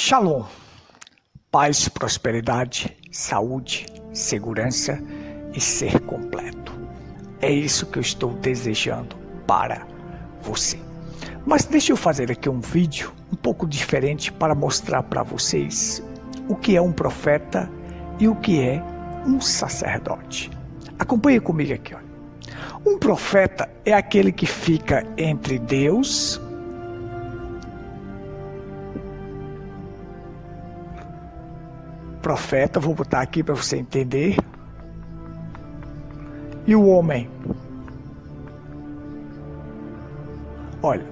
Shalom, paz, prosperidade, saúde, segurança e ser completo. É isso que eu estou desejando para você. Mas deixa eu fazer aqui um vídeo um pouco diferente para mostrar para vocês o que é um profeta e o que é um sacerdote. Acompanhe comigo aqui, olha. Um profeta é aquele que fica entre Deus profeta, vou botar aqui para você entender, e o homem. Olha,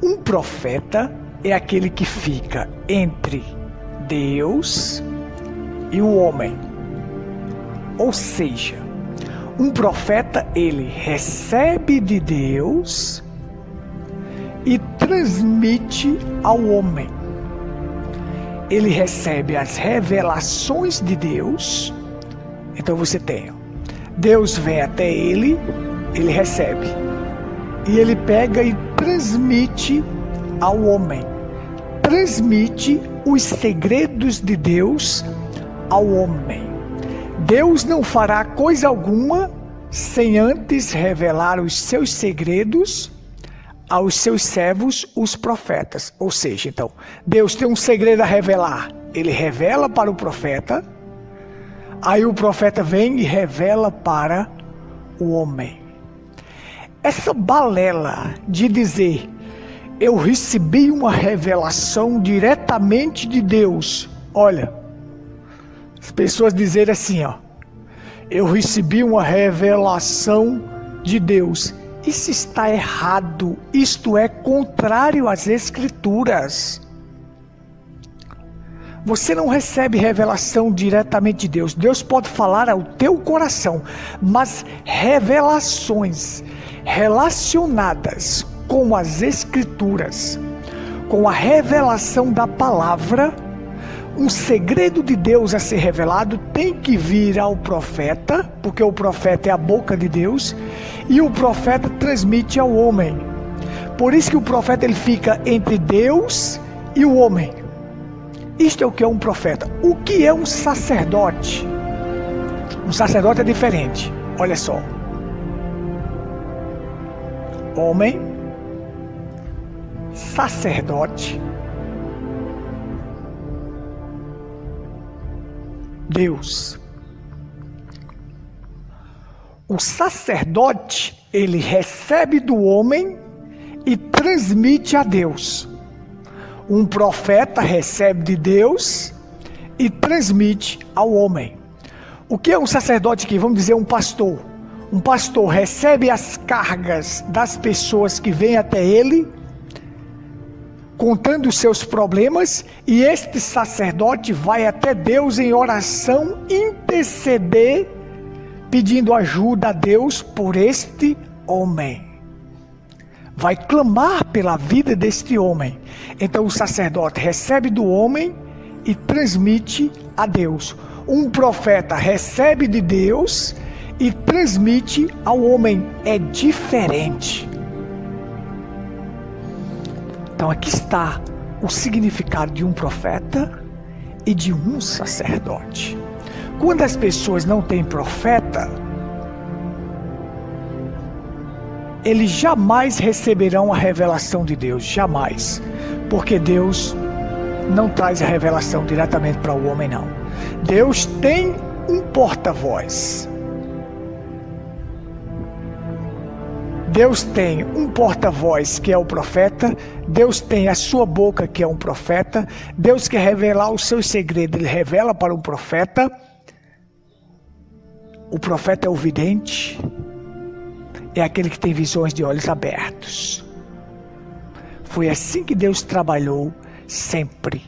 um profeta é aquele que fica entre Deus e o homem. Ou seja, um profeta, ele recebe de Deus e transmite ao homem. Ele recebe as revelações de Deus. Então você tem, Deus vem até ele, ele recebe. E ele pega e transmite ao homem. Transmite os segredos de Deus ao homem. Deus não fará coisa alguma sem antes revelar os seus segredos aos seus servos, os profetas. Ou seja, então, Deus tem um segredo a revelar. Ele revela para o profeta, aí o profeta vem e revela para o homem. Essa balela de dizer, eu recebi uma revelação diretamente de Deus. Olha, as pessoas dizerem assim, eu recebi uma revelação de Deus. Isso está errado, isto é contrário às Escrituras. Você não recebe revelação diretamente de Deus. Deus pode falar ao teu coração, mas revelações relacionadas com as Escrituras, com a revelação da palavra, um segredo de Deus a ser revelado tem que vir ao profeta, porque o profeta é a boca de Deus, e o profeta transmite ao homem. Por isso que o profeta ele fica entre Deus e o homem. Isto é o que é um profeta. O que é um sacerdote? Um sacerdote é diferente. Olha só. Homem, sacerdote, Deus. O sacerdote, ele recebe do homem e transmite a Deus. Um profeta recebe de Deus e transmite ao homem. O que é um sacerdote aqui? Vamos dizer um pastor. Um pastor recebe as cargas das pessoas que vêm até ele, contando os seus problemas, e este sacerdote vai até Deus em oração, interceder, pedindo ajuda a Deus por este homem. Vai clamar pela vida deste homem. Então o sacerdote recebe do homem e transmite a Deus. Um profeta recebe de Deus e transmite ao homem. É diferente. Então aqui está o significado de um profeta e de um sacerdote. Quando as pessoas não têm profeta, eles jamais receberão a revelação de Deus, jamais. Porque Deus não traz a revelação diretamente para o homem, não. Deus tem um porta-voz. Deus tem um porta-voz que é o profeta, Deus tem a sua boca que é um profeta, Deus quer revelar os seus segredos, Ele revela para um profeta. O profeta é o vidente, é aquele que tem visões de olhos abertos. Foi assim que Deus trabalhou sempre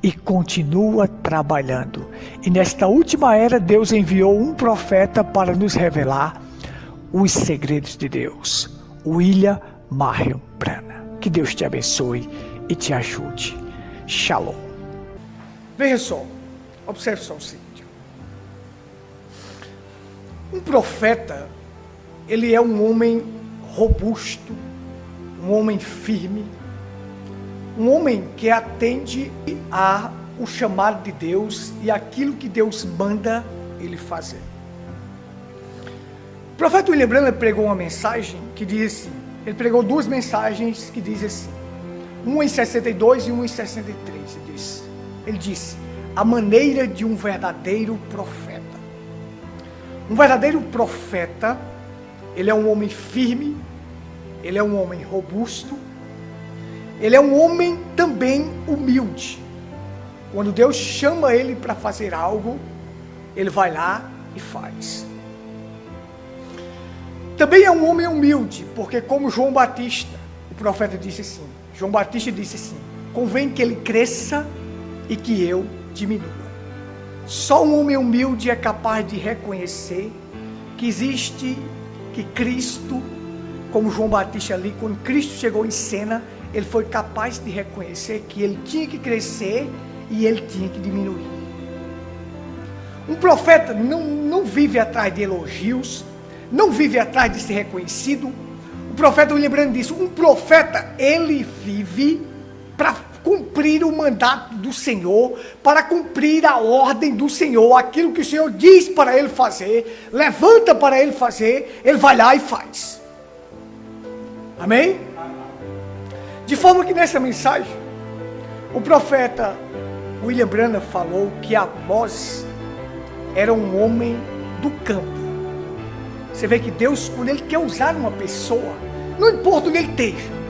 e continua trabalhando. E nesta última era Deus enviou um profeta para nos revelar os segredos de Deus. William Marion Branham. Que Deus te abençoe e te ajude. Shalom. Veja só, observe só o seguinte. Um profeta, ele é um homem robusto, um homem firme, Um homem que atende ao chamado de Deus e aquilo que Deus manda ele fazer. O profeta William Branham pregou uma mensagem que diz assim, ele pregou duas mensagens que dizem assim, uma em 62 e uma em 63, ele disse, a maneira de um verdadeiro profeta. Um verdadeiro profeta, ele é um homem firme, ele é um homem robusto, ele é um homem também humilde. Quando Deus chama ele para fazer algo, ele vai lá e faz. Também é um homem humilde, porque como João Batista, o profeta disse assim, João Batista disse assim, convém que ele cresça e que eu diminua. Só um homem humilde é capaz de reconhecer que existe, que Cristo, como João Batista ali, quando Cristo chegou em cena, ele foi capaz de reconhecer que ele tinha que crescer e ele tinha que diminuir. Um profeta não vive atrás de elogios, não vive atrás de ser reconhecido. O profeta William Branham disse, um profeta, ele vive para cumprir o mandato do Senhor, para cumprir a ordem do Senhor, aquilo que o Senhor diz para ele fazer, levanta para ele fazer, ele vai lá e faz. Amém? De forma que nessa mensagem, o profeta William Branham falou que Amós era um homem do campo. Você vê que Deus, quando Ele quer usar uma pessoa, não importa onde Ele esteja,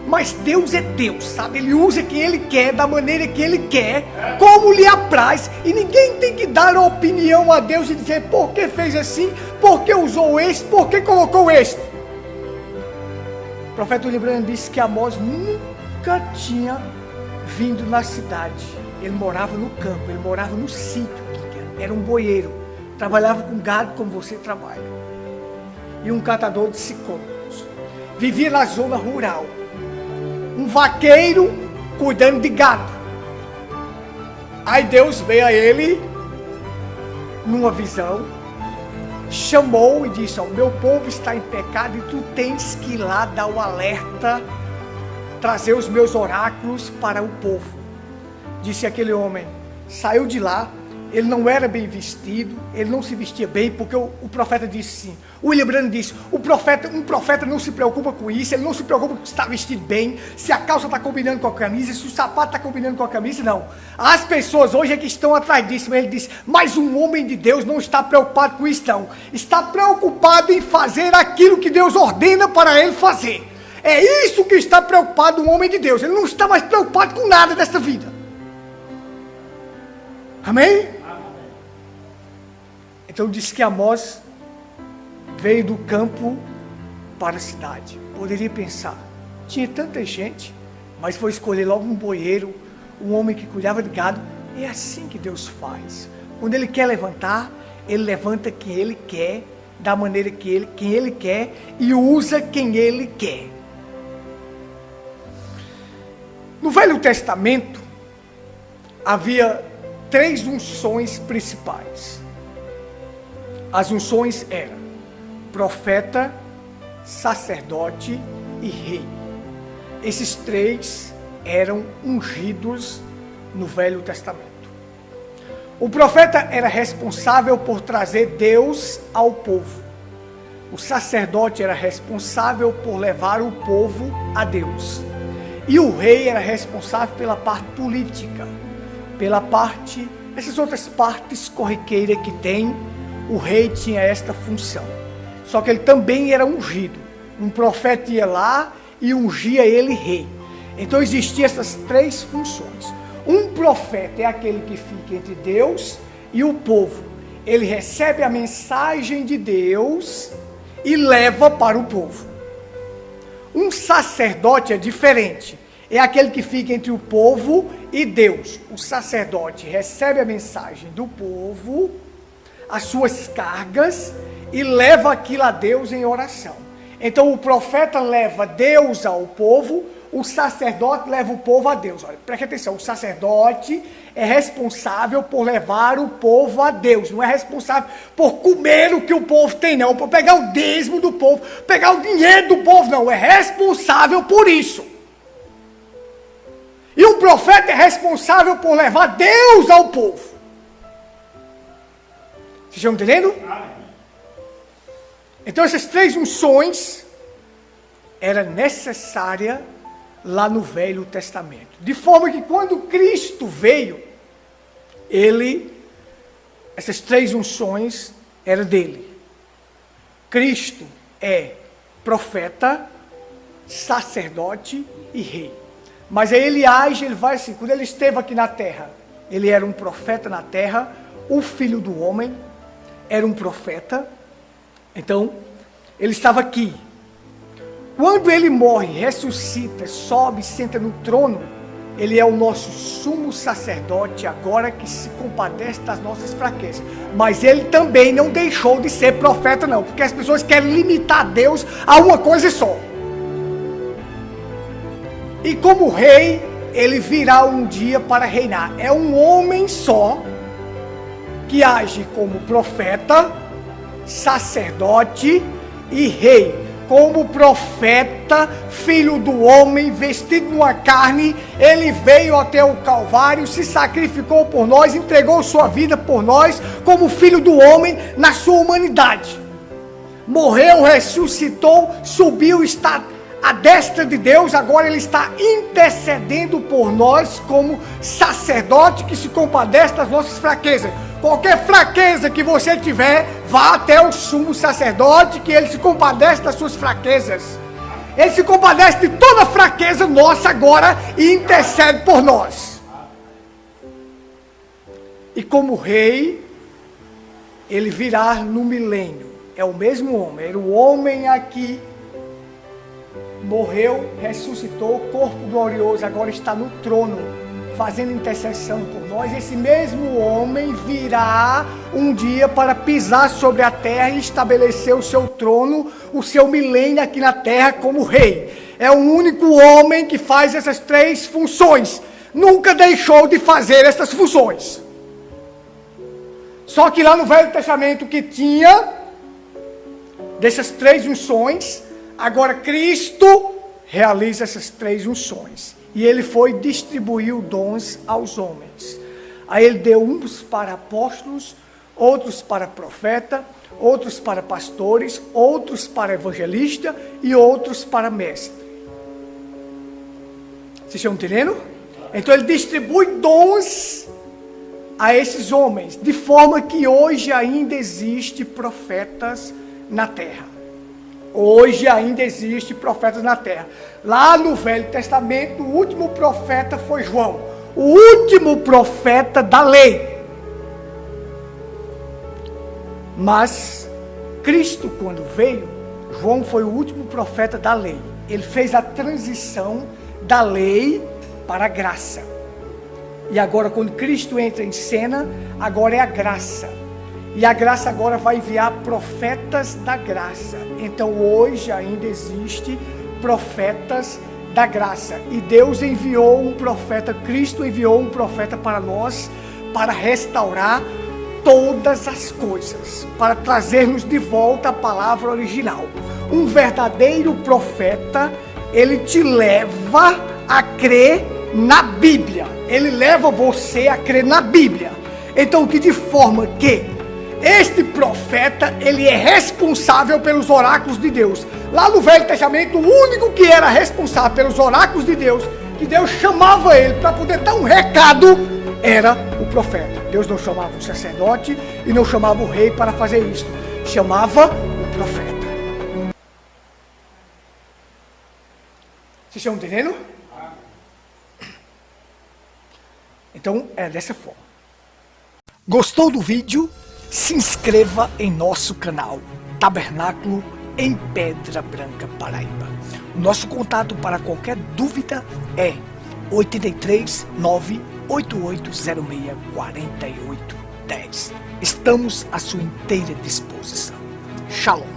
mas Deus é Deus, sabe? Ele usa quem Ele quer, da maneira que Ele quer, como lhe apraz, e ninguém tem que dar opinião a Deus e dizer por que fez assim, por que usou este, por que colocou este. O profeta William Branham disse que Amós nunca tinha vindo na cidade. Ele morava no campo, ele morava no sítio, era um boieiro, trabalhava com gado como você trabalha, e um catador de sicômoros, vivia na zona rural, um vaqueiro cuidando de gado. Aí Deus veio a ele numa visão, chamou e disse, o meu povo está em pecado e tu tens que ir lá dar o alerta, trazer os meus oráculos para o povo. Disse aquele homem, saiu de lá, ele não era bem vestido, ele não se vestia bem, porque o profeta disse assim, o William Branham disse, um profeta não se preocupa com isso, ele não se preocupa com se está vestido bem, se a calça está combinando com a camisa, se o sapato está combinando com a camisa, não. As pessoas hoje é que estão atrás disso, mas ele disse, mas um homem de Deus não está preocupado com isso não, está preocupado em fazer aquilo que Deus ordena para ele fazer. É isso que está preocupado um homem de Deus, ele não está mais preocupado com nada dessa vida. Amém? Então disse que Amós veio do campo para a cidade. Poderia pensar, tinha tanta gente, mas foi escolher logo um boieiro, um homem que cuidava de gado. É assim que Deus faz. Quando Ele quer levantar, Ele levanta quem Ele quer, da maneira que quem Ele quer, e usa quem Ele quer. No Velho Testamento, havia 3 unções principais. As unções eram profeta, sacerdote e rei. Esses 3 eram ungidos no Velho Testamento. O profeta era responsável por trazer Deus ao povo. O sacerdote era responsável por levar o povo a Deus. E o rei era responsável pela parte política, pela parte, essas outras partes corriqueiras que tem, o rei tinha esta função. Só que ele também era ungido. Um profeta ia lá e ungia ele rei. Então existiam essas 3 funções. Um profeta é aquele que fica entre Deus e o povo. Ele recebe a mensagem de Deus e leva para o povo. Um sacerdote é diferente. É aquele que fica entre o povo e Deus. O sacerdote recebe a mensagem do povo, as suas cargas, e leva aquilo a Deus em oração. Então o profeta leva Deus ao povo, o sacerdote leva o povo a Deus. Olha, preste atenção, o sacerdote é responsável por levar o povo a Deus, não é responsável por comer o que o povo tem, não, por pegar o dízimo do povo, pegar o dinheiro do povo, não, é responsável por isso. E o profeta é responsável por levar Deus ao povo. Vocês estão entendendo? Então essas 3 unções eram necessárias lá no Velho Testamento. De forma que quando Cristo veio, essas 3 unções eram dele. Cristo é profeta, sacerdote e rei. Mas aí ele vai assim, quando ele esteve aqui na terra, ele era um profeta na terra, o filho do homem era um profeta, então ele estava aqui. Quando ele morre, ressuscita, sobe, senta no trono, ele é o nosso sumo sacerdote agora que se compadece das nossas fraquezas. Mas ele também não deixou de ser profeta não, porque as pessoas querem limitar Deus a uma coisa só. E como rei, ele virá um dia para reinar. É um homem só que age como profeta, sacerdote e rei. Como profeta, filho do homem, vestido numa carne, ele veio até o Calvário, se sacrificou por nós, entregou sua vida por nós, como filho do homem na sua humanidade. Morreu, ressuscitou, subiu, está à destra de Deus, agora ele está intercedendo por nós como sacerdote que se compadece das nossas fraquezas. Qualquer fraqueza que você tiver, vá até o sumo sacerdote, que ele se compadece das suas fraquezas. Ele se compadece de toda fraqueza nossa agora e intercede por nós. E como rei, ele virá no milênio. É o mesmo homem, era o homem aqui. Morreu, ressuscitou, corpo glorioso, agora está no trono, fazendo intercessão por nós. Esse mesmo homem virá um dia para pisar sobre a terra e estabelecer o seu trono, o seu milênio aqui na terra como rei. É o único homem que faz essas 3 funções. Nunca deixou de fazer essas funções. Só que lá no Velho Testamento que tinha dessas 3 unções, agora Cristo realiza essas 3 unções. E ele foi distribuir dons aos homens. Aí ele deu uns para apóstolos, outros para profeta, outros para pastores, outros para evangelista e outros para mestre. Vocês estão entendendo? Então ele distribui dons a esses homens, de forma que hoje ainda existe profetas na terra. Hoje ainda existe profetas na terra. Lá no Velho Testamento, o último profeta foi João. O último profeta da lei. Mas Cristo, quando veio, João foi o último profeta da lei. Ele fez a transição da lei para a graça. E agora, quando Cristo entra em cena, agora é a graça. E a graça agora vai enviar profetas da graça. Então hoje ainda existe profetas da graça. E Deus enviou um profeta, Cristo enviou um profeta para nós, para restaurar todas as coisas, para trazer-nos de volta a palavra original. Um verdadeiro profeta, ele te leva a crer na Bíblia. Ele leva você a crer na Bíblia. Então, que de forma que este profeta, ele é responsável pelos oráculos de Deus. Lá no Velho Testamento, o único que era responsável pelos oráculos de Deus, que Deus chamava ele para poder dar um recado, era o profeta. Deus não chamava o sacerdote e não chamava o rei para fazer isso. Chamava o profeta. Vocês estão entendendo? Então, é dessa forma. Gostou do vídeo? Se inscreva em nosso canal Tabernáculo em Pedra Branca, Paraíba. O nosso contato para qualquer dúvida é 83 98806 4810. Estamos à sua inteira disposição. Shalom.